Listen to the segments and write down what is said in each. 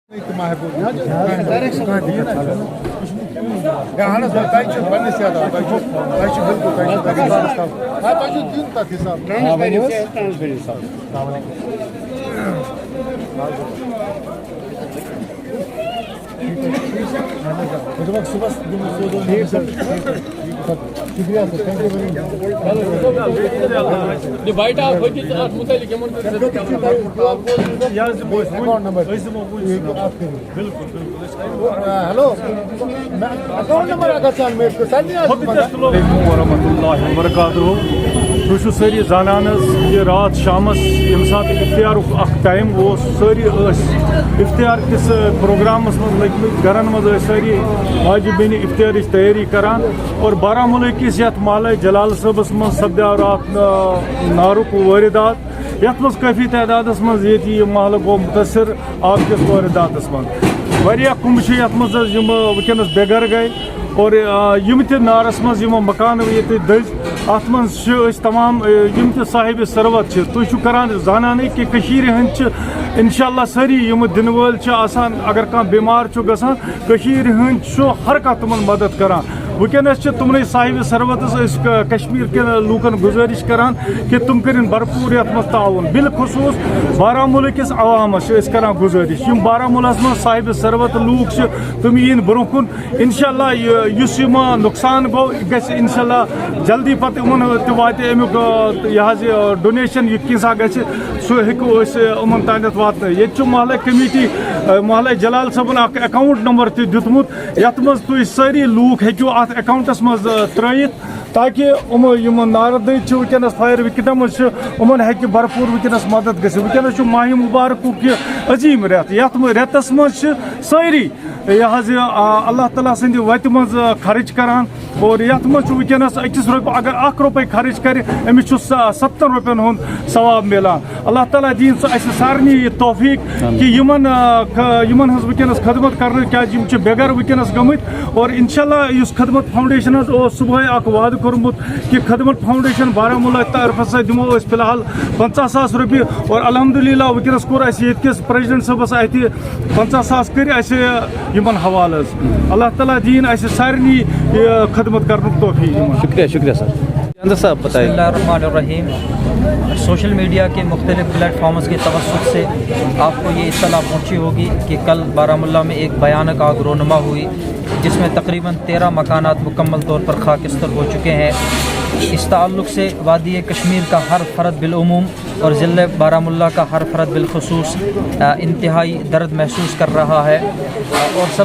Hello account number ورحمۃ اللہ وبرکاتہ تھی ساری زانان یہ رات شامس یم سات افطار ٹائم ساری افطار کس پروگرامس مز لگمت گرن مز ساری ماجہ بین افطار تیاری کران اور بارہمولہ کس یت محلہ جلال صبس مز سپدیو رات نارک واردات یت مز کافی تعداد مز یہ محلہ گو متاثر آب کس واردات مز واریاہ کم یت مز ونکس بے گھر گئے اور یم تہ نارس مز مکان یہ دز ات مز تمام یم تہ صاحب ثروت تھی کران زانان کہ ہند انشاء اللہ ساری یم دن ول آسان اگر کھانا بیمار گژھان ہند ہر کھانا تمن مدد کران ونکس تمنے صاحب ثروتس کشمیر کن لوکن گزارش کران کہ تم کرن بھرپور یت مز تعاون بالخصوص بارہمولہ کس عوامس کران گزارش یم بارہمولہ مز صاحب ثروت لوک تم ین برو کن انشاء اللہ اس نقصان گو گھس انشاء اللہ جلدی پتہ ان وات امیک یہ ڈونیشن یہ کیسا گھس سہ ہیکو ان تانت وات یہ محلہ کمیٹی محلہ جلال صبن اخ اکاؤنٹ نمبر تہ دیتمت یت مز تھی ساری لوک ہیکو ات اکاؤنٹس مز ترائیت تاکہ یم نارد ونکس فائر وکٹمز ان ہیکہ بھرپور ونکس مدد گھس ونکس ماہ مبارک عظیم ریت یت ریتس مز ساری یہ اللہ تعالیٰ سند وتہ مز خرچ کران اور یت مز ونکس أکس روپیہ اگر اخ روپے خرچ کر امس 70 روپین ہند ثواب ملان اللہ تعالیٰ دین سہ سارنی یہ توفیق کہ یمن ہز ونکس خدمت کرنے کیا بے گھر ونکس گمت اور انشاء اللہ اس خدمت فاؤنڈیشن صبح اخ وعدہ کورمت کہ خدمت فاؤنڈیشن بارہمولہ طرف سے دمو فی الحال 50,000 روپیہ اور الحمدللہ ونکس کور یہ پریزیڈنٹ صبس ات 50,000 کر یمن حوالہ اللہ تعالیٰ دین سارنی خدمت کرنے توفیق شکریہ شکریہ سر صاحب بسم اللہ الرحمن الرحیم سوشل میڈیا کے مختلف پلیٹ فارمز کے توسط سے آپ کو یہ اطلاع پہنچی ہوگی کہ کل بارہمولہ میں ایک بھیانک آگ رونما ہوئی جس میں تقریباً 13 مکانات مکمل طور پر خاکستر ہو چکے ہیں اس تعلق سے وادی کشمیر کا ہر فرد بالعموم اور ضلع بارہمولہ کا ہر فرد بالخصوص انتہائی درد محسوس کر رہا ہے اور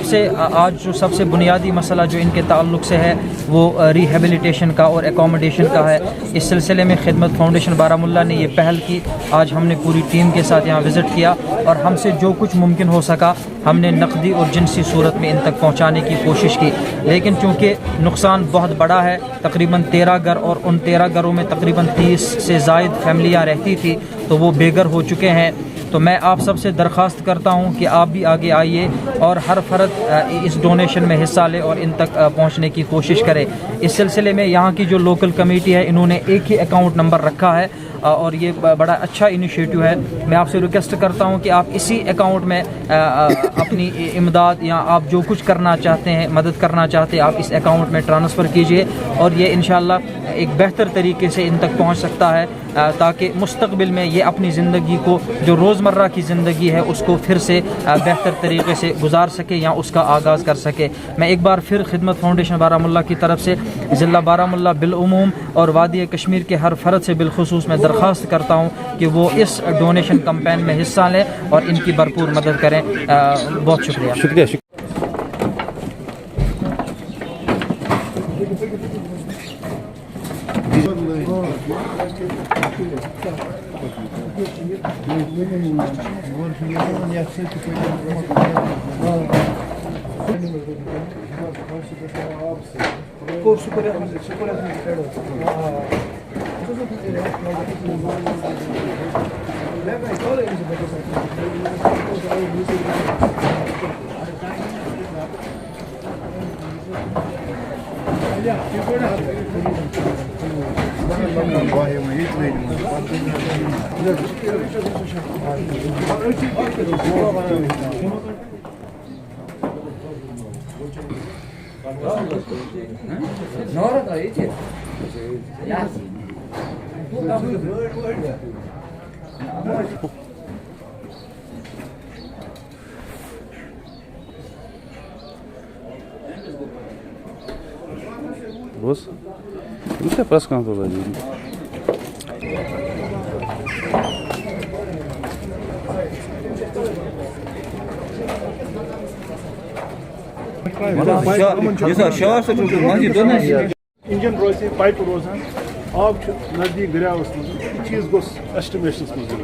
آج جو سب سے بنیادی مسئلہ جو ان کے تعلق سے ہے وہ ریہیبلیٹیشن کا اور اکوموڈیشن کا ہے اس سلسلے میں خدمت فاؤنڈیشن بارہمولہ نے یہ پہل کی آج ہم نے پوری ٹیم کے ساتھ یہاں وزٹ کیا اور ہم سے جو کچھ ممکن ہو سکا ہم نے نقدی اور جنسی صورت میں ان تک پہنچانے کی کوشش کی لیکن چونکہ نقصان بہت بڑا ہے تقریباً 13 گھر اور ان 13 گھروں میں تقریباً 30 سے زائد فیملیاں رہتی تھی تو وہ بے گھر ہو چکے ہیں تو میں آپ سب سے درخواست کرتا ہوں کہ آپ بھی آگے آئیے اور ہر فرد اس ڈونیشن میں حصہ لے اور ان تک پہنچنے کی کوشش کرے اس سلسلے میں یہاں کی جو لوکل کمیٹی ہے انہوں نے ایک ہی اکاؤنٹ نمبر رکھا ہے اور یہ بڑا اچھا انیشیٹو ہے میں آپ سے ریکویسٹ کرتا ہوں کہ آپ اسی اکاؤنٹ میں اپنی امداد یا آپ جو کچھ کرنا چاہتے ہیں مدد کرنا چاہتے ہیں آپ اس اکاؤنٹ میں ٹرانسفر کیجئے اور یہ انشاءاللہ ایک بہتر طریقے سے ان تک پہنچ سکتا ہے تاکہ مستقبل میں یہ اپنی زندگی کو جو روزمرہ کی زندگی ہے اس کو پھر سے بہتر طریقے سے گزار سکے یا اس کا آغاز کر سکے میں ایک بار پھر خدمت فاؤنڈیشن بارہمولہ کی طرف سے ضلع بارہمولہ بالعموم اور وادی کشمیر کے ہر فرد سے بالخصوص میں درخواست کرتا ہوں کہ وہ اس ڈونیشن کمپین میں حصہ لیں اور ان کی بھرپور مدد کریں بہت شکریہ شکریہ شکریہ Boss, não sei press conference ali. Engine روزِ پایپ روزان آب چھُ نزدیٖک دریاوَس منٛز یہِ چیٖز گوٚژھ ایسٹِمیشنَس منٛز یُن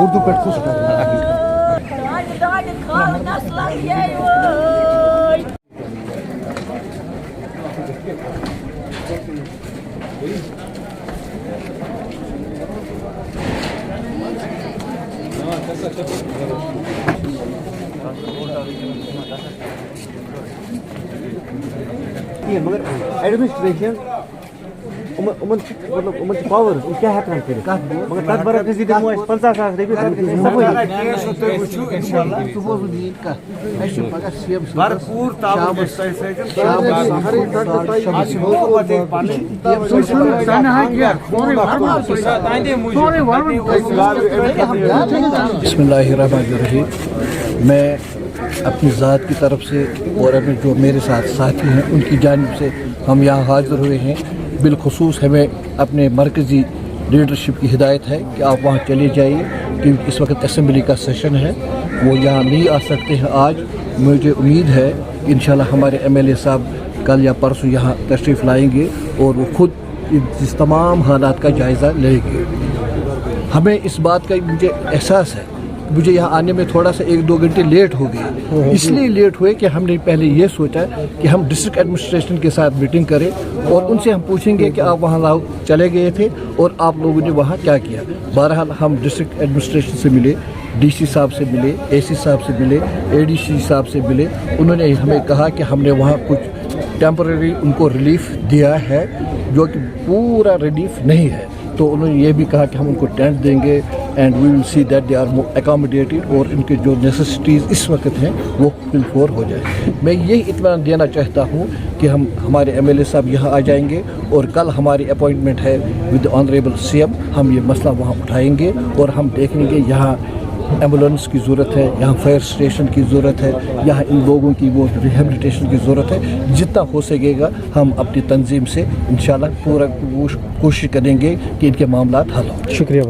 اردو پہ خوش کر مگر ایڈمنسٹریشن مطلب پاور کیا ہیکان کٔرِتھ مگر تتھ برعکس دِمو أسۍ 50,000 رۄپیہِ بسم اللہ الرحمن الرحیم. میں اپنی ذات کی طرف سے اور اپنے جو میرے ساتھ ساتھی ہیں ان کی جانب سے ہم یہاں حاضر ہوئے ہیں. بالخصوص ہمیں اپنے مرکزی لیڈرشپ کی ہدایت ہے کہ آپ وہاں چلے جائیے کیونکہ اس وقت اسمبلی کا سیشن ہے, وہ یہاں نہیں آ سکتے ہیں آج. مجھے امید ہے انشاءاللہ ہمارے ایم ایل اے صاحب کل یا پرسوں یہاں تشریف لائیں گے اور وہ خود اس تمام حالات کا جائزہ لیں گے. ہمیں اس بات کا مجھے احساس ہے, مجھے یہاں آنے میں تھوڑا سا 1-2 گھنٹے لیٹ ہو گئے. اس لیے لیٹ ہوئے کہ ہم نے پہلے یہ سوچا کہ ہم ڈسٹرکٹ ایڈمنسٹریشن کے ساتھ میٹنگ کریں اور ان سے ہم پوچھیں گے کہ آپ وہاں چلے گئے تھے اور آپ لوگوں نے وہاں کیا کیا. بہرحال ہم ڈسٹرکٹ ایڈمنسٹریشن سے ملے, ڈی سی صاحب سے ملے, اے سی صاحب سے ملے, اے ڈی سی صاحب سے ملے. انہوں نے ہمیں کہا کہ ہم نے وہاں کچھ ٹیمپرری ان کو ریلیف دیا ہے جو کہ پورا ریلیف نہیں ہے. تو انہوں نے یہ بھی کہا کہ ہم ان کو ٹینٹ دیں گے and we will see that they are accommodated اور ان کے جو نیسیسٹیز اس وقت ہیں وہ فل ہو جائیں. میں یہی اطمینان دینا چاہتا ہوں کہ ہمارے ایم ایل اے صاحب یہاں آ جائیں گے اور کل ہماری اپوائنٹمنٹ ہے ود آنریبل سی ایم. ہم یہ مسئلہ وہاں اٹھائیں گے اور ہم دیکھیں گے یہاں ایمبولینس کی ضرورت ہے, یہاں فائر اسٹیشن کی ضرورت ہے, یہاں ان لوگوں کی وہ ریہیبلیٹیشن کی ضرورت ہے. جتنا ہو سکے گا ہم اپنی تنظیم سے انشاءاللہ پورا کوشش کریں گے کہ ان کے معاملات حل ہوں. شکریہ.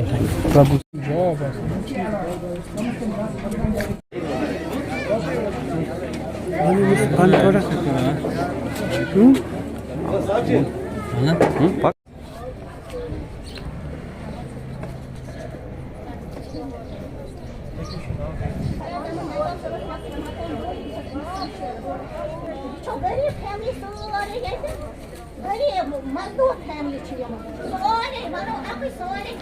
مزدور فیملی سورے ونو اپنی سورے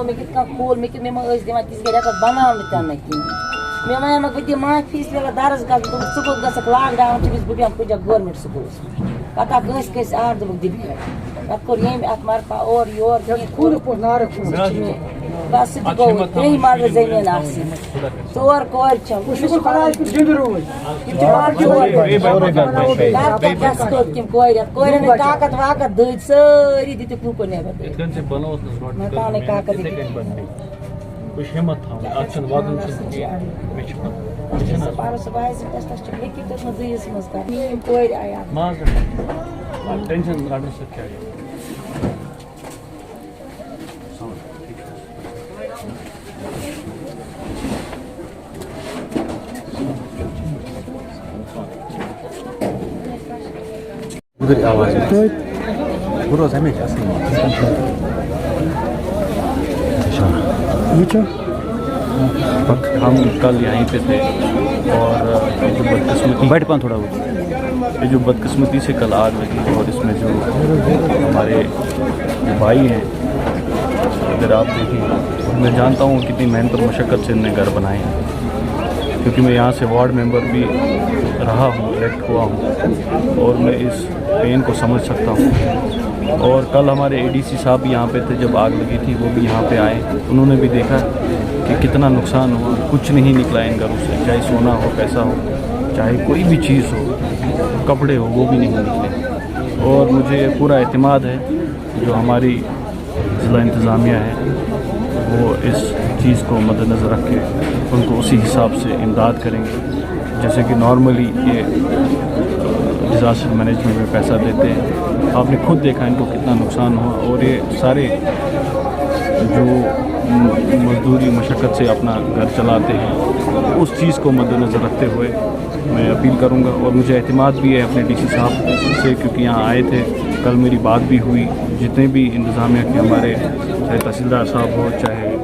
میں کتنا کھول میں دِوان تِژھ گٔے رٮ۪تھ بناونہٕ تہِ نہٕ کِہیٖنۍ. مےٚ وَنیٛومَکھ بہٕ دِمہٕ معافی فیٖس لگان درس گژھُن دوٚپُکھ ژٕ کوٚت گژھکھ لاک ڈاوُن چھُ بہٕ بیٚہمہٕ کُنہِ جایہِ گورمٮ۪نٛٹ سکوٗلَس منٛز. پَتہٕ آو کٲنٛسہِ آر دوٚپُکھ دِ بیٚہہ. پَتہٕ کوٚر ییٚمۍ اَتھ مَرپا اورٕ یورٕ بَس سُہ تہِ گوٚو 3 مرلہٕ زٔمیٖن آسہِ 4 کورِ چھَم یِم چھِ پانہٕ گرٕ کیٛاہ گژھِ کوٚت کِم کورٮ۪ن ہٕنٛدۍ کاکد واکد دٔدۍ سٲری دِتِکھ لوٗکو نٮ۪بر مےٚ پانے کاکد پَرُس بایہِ تَس چھُ لیکھِتھ دیُتمُت دٔیِس منٛز کَرُن یِم کورِ آیہِ ٹینشن رٹنے سۭتۍ کیٛاہ گژھِ ادھر آواز وہ روز ہمیشہ ہم کل یہیں پہ تھے اور جو بدقسمتی بیٹھ پان تھوڑا بہت یہ جو بدقسمتی سے کل آگ لگی اور اس میں جو ہمارے بھائی ہیں اگر آپ دیکھیں میں جانتا ہوں کتنی محنت اور مشقت سے انہوں نے گھر بنائے ہیں کیونکہ میں یہاں سے وارڈ ممبر بھی رہا ہوں الیکٹ ہوا ہوں اور میں اس پین کو سمجھ سکتا ہوں اور کل ہمارے اے ڈی سی صاحب بھی یہاں پہ تھے جب آگ لگی تھی وہ بھی یہاں پہ آئے انہوں نے بھی دیکھا کہ کتنا نقصان ہوا کچھ نہیں نکلا ان گھروں سے چاہے سونا ہو پیسہ ہو چاہے کوئی بھی چیز ہو کپڑے ہو وہ بھی نہیں نکلے اور مجھے پورا اعتماد ہے جو ہماری ضلع انتظامیہ ہے وہ اس چیز کو مد نظر رکھ کے ان کو اسی حساب سے امداد کریں گے جیسے کہ نارملی یہ ڈیزاسٹر مینجمنٹ میں پیسہ دیتے ہیں آپ نے خود دیکھا ان کو کتنا نقصان ہوا اور یہ سارے جو مزدوری مشقت سے اپنا گھر چلاتے ہیں اس چیز کو مد نظر رکھتے ہوئے میں اپیل کروں گا اور مجھے اعتماد بھی ہے اپنے ڈی سی صاحب سے کیونکہ یہاں آئے تھے کل میری بات بھی ہوئی جتنے بھی انتظامیہ کے ہمارے چاہے تحصیلدار صاحب ہو چاہے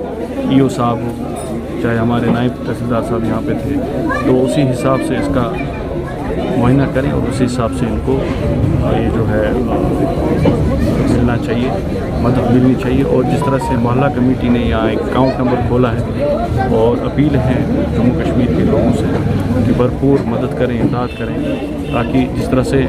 ای او صاحب ہو چاہے ہمارے نائب تحصیلدار صاحب یہاں پہ تھے تو اسی حساب سے اس کا معائنہ کریں اور اسی حساب سے ان کو یہ جو ہے ملنا چاہیے مدد ملنی چاہیے اور جس طرح سے محلہ کمیٹی نے یہاں ایک اکاؤنٹ نمبر کھولا ہے اور اپیل ہے جموں کشمیر کے لوگوں سے کہ بھرپور مدد کریں امداد کریں تاکہ جس طرح سے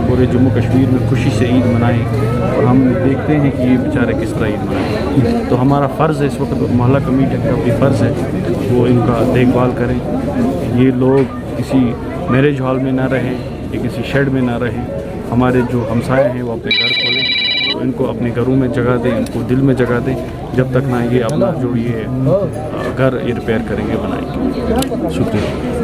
پورے جموں کشمیر میں خوشی سے عید منائیں اور ہم دیکھتے ہیں کہ یہ بیچارے کس طرح عید منائیں تو ہمارا فرض ہے اس وقت محلہ کمیٹی کا بھی فرض ہے وہ ان کا دیکھ بھال کریں یہ لوگ کسی میرج ہال میں نہ رہیں یا کسی شیڈ میں نہ رہیں ہمارے جو ہمسائے ہیں وہ اپنے گھر کھولیں تو ان کو اپنے گھروں میں جگہ دیں ان کو دل میں جگہ دیں جب تک نہ یہ اپنا جو یہ گھر یہ ریپیئر کریں گے بنائیں گے شکریہ